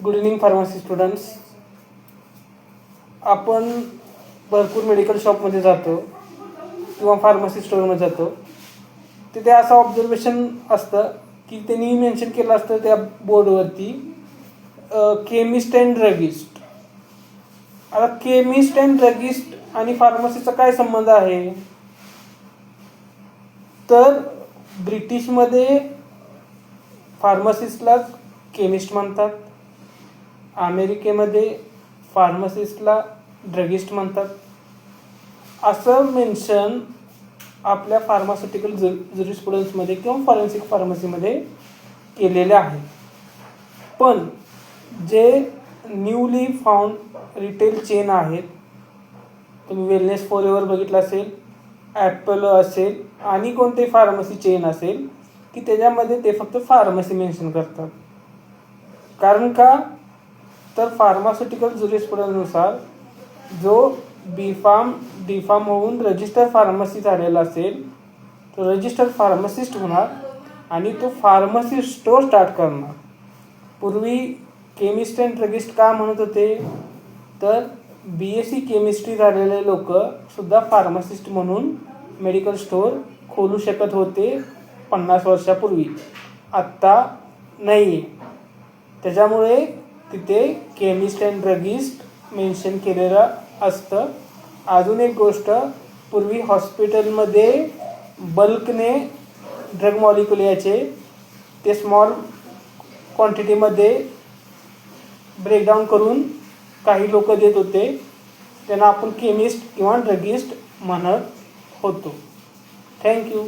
Good evening pharmacy students. आपण भरपूर medical शॉपमध्ये जातो किंवा फार्मसी स्टोअरमध्ये जातो. तिथे असं ऑब्झर्वेशन असतं की त्यांनी मेन्शन केलं असतं त्या बोर्डवरती केमिस्ट अँड ड्रगिस्ट. आता केमिस्ट अँड ड्रगिस्ट आणि फार्मसीचा काय संबंध आहे? तर ब्रिटिशमध्ये फार्मसिस्टला केमिस्ट म्हणतात, अमेरिकेमध्ये फार्मसिस्टला ड्रगिस्ट म्हणतात. असं मेन्शन आपल्या फार्मास्युटिकल ज्युरिस्प्रुडन्समध्ये किंवा फॉरेन्सिक फार्मसीमध्ये केलेले आहे. पण जे न्यूली फाउंड रिटेल चेन आहेत, तुम्ही वेलनेस फॉरएव्हर बघितलं असेल, ॲपल असेल आणि कोणते फार्मसी चेन असेल की त्याच्यामध्ये ते फक्त फार्मसी मेन्शन करतात. कारण का? तर फार्मास्युटिकल ज्युरिस्प्रुडन्सनुसार जो डी फार्म होऊन रजिस्टर फार्मसी झालेला असेल तो रजिस्टर फार्मासिस्ट होणार आणि तो फार्मसी स्टोअर स्टार्ट करणार. पूर्वी केमिस्ट अँड ड्रगिस्ट का म्हणत होते? तर BSc केमिस्ट्री झालेले लोकसुद्धा फार्मासिस्ट म्हणून मेडिकल स्टोअर खोलू शकत होते 50 वर्षापूर्वी. आत्ता नाही. त्याच्यामुळे तिथे केमिस्ट अँड ड्रगिस्ट मेन्शन केलेलं असतं. अजून एक गोष्ट, पूर्वी हॉस्पिटलमध्ये बल्कने ड्रग मॉलिक्युल यायचे, ते स्मॉल क्वांटिटीमध्ये ब्रेकडाऊन करून काही लोक देत होते, त्यांना आपण केमिस्ट किंवा ड्रगिस्ट म्हणत होतो. थँक्यू.